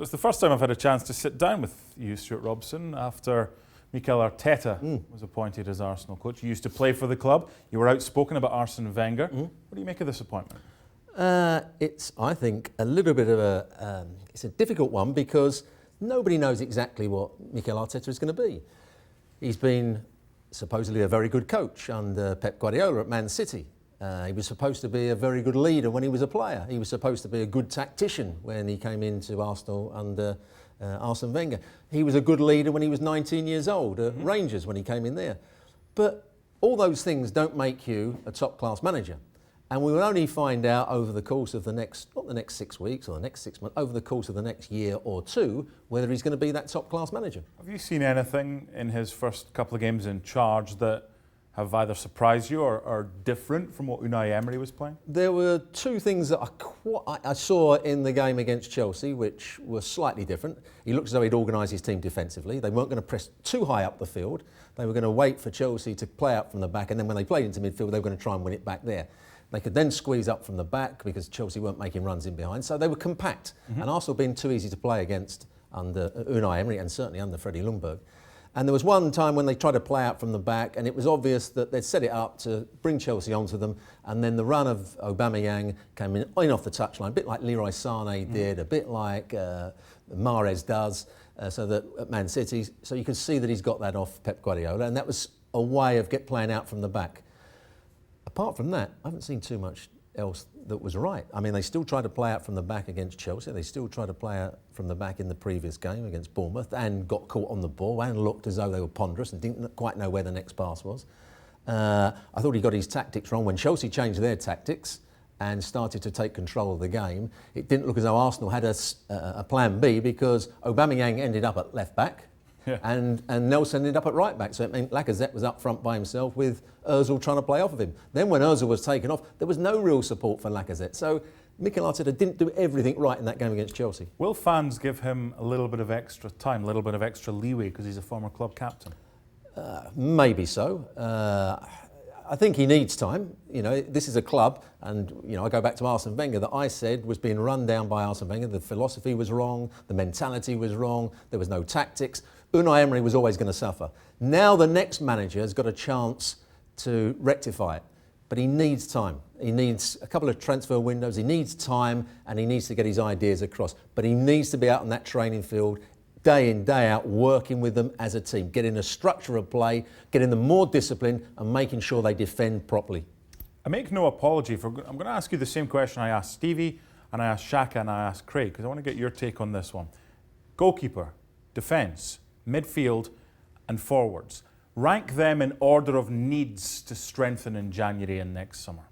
So it's the first time I've had a chance to sit down with you, Stewart Robson, after Mikel Arteta was appointed as Arsenal coach. You used to play for the club. You were outspoken about Arsene Wenger. What do you make of this appointment? It's, I think, a little bit of it's a difficult one because nobody knows exactly what Mikel Arteta is going to be. He's been supposedly a very good coach under Pep Guardiola at Man City. He was supposed to be a very good leader when he was a player. He was supposed to be a good tactician when he came into Arsenal under Arsene Wenger. He was a good leader when he was 19 years old at Rangers when he came in there. But all those things don't make you a top-class manager. And we will only find out over the course of the next, not the next 6 weeks or the next 6 months, over the course of the next year or two, whether he's going to be that top-class manager. Have you seen anything in his first couple of games in charge that have either surprised you or are different from what Unai Emery was playing? There were two things that I saw in the game against Chelsea which were slightly different. He looked as though he'd organised his team defensively. They weren't going to press too high up the field. They were going to wait for Chelsea to play out from the back, and then when they played into midfield, they were going to try and win it back there. They could then squeeze up from the back because Chelsea weren't making runs in behind, so they were compact. And Arsenal being too easy to play against under Unai Emery and certainly under Freddie Ljungberg. And there was one time when they tried to play out from the back and it was obvious that they'd set it up to bring Chelsea onto them, and then the run of Aubameyang came in off the touchline, a bit like Leroy Sané did, a bit like Mahrez does, so that at Man City. So you can see that he's got that off Pep Guardiola, and that was a way of playing out from the back. Apart from that, I haven't seen too much else that was right. I mean, they still tried to play out from the back against Chelsea. They still tried to play out from the back in the previous game against Bournemouth and got caught on the ball and looked as though they were ponderous and didn't quite know where the next pass was. I thought he got his tactics wrong. When Chelsea changed their tactics and started to take control of the game, it didn't look as though Arsenal had a plan B, because Aubameyang ended up at left back. Yeah. And Nelson ended up at right back, so it meant Lacazette was up front by himself with Ozil trying to play off of him. Then when Ozil was taken off, there was no real support for Lacazette. So Mikel Arteta didn't do everything right in that game against Chelsea. Will fans give him a little bit of extra time, a little bit of extra leeway because he's a former club captain? Maybe so. I think he needs time. You know, this is a club, and you know, I go back to Arsene Wenger, that I said was being run down by Arsene Wenger. The philosophy was wrong, the mentality was wrong, there was no tactics. Unai Emery was always going to suffer. Now the next manager has got a chance to rectify it, but he needs time. He needs a couple of transfer windows, he needs time, and he needs to get his ideas across. But he needs to be out on that training field day in, day out, working with them as a team, getting a structure of play, getting them more disciplined and making sure they defend properly. I make no apology for... I'm going to ask you the same question I asked Stevie, and I asked Shaka, and I asked Craig, because I want to get your take on this one. Goalkeeper, defence, midfield and forwards. Rank them in order of needs to strengthen in January and next summer.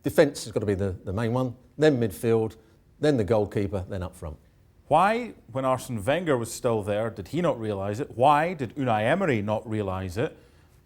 Defence has got to be the main one, then midfield, then the goalkeeper, then up front. Why, when Arsene Wenger was still there, did he not realise it? Why did Unai Emery not realise it?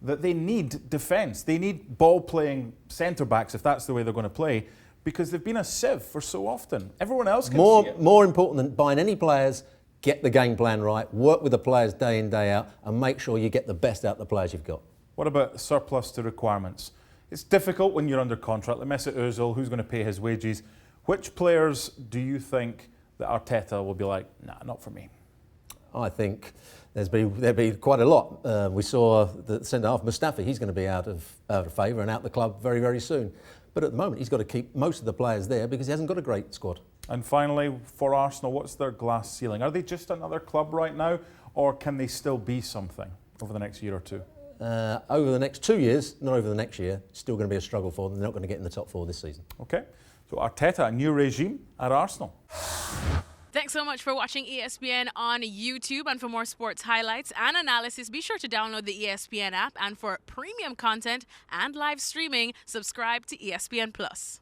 That they need defence. They need ball-playing centre-backs, if that's the way they're going to play, because they've been a sieve for so often. Everyone else can see it. More important than buying any players, get the game plan right, work with the players day in, day out, and make sure you get the best out of the players you've got. What about surplus to requirements? It's difficult when you're under contract. Like Mesut Ozil, who's going to pay his wages? Which players do you think that Arteta will be like, nah, not for me? I think there'll be quite a lot. We saw the centre-half, Mustafi, he's going to be out of favour and out the club very, very soon. But at the moment, he's got to keep most of the players there because he hasn't got a great squad. And finally, for Arsenal, what's their glass ceiling? Are they just another club right now, or can they still be something over the next year or two? Over the next 2 years, not over the next year, it's still going to be a struggle for them. They're not going to get in the top four this season. OK. So Arteta, a new regime at Arsenal. Thanks so much for watching ESPN on YouTube. And for more sports highlights and analysis, be sure to download the ESPN app. And for premium content and live streaming, subscribe to ESPN+.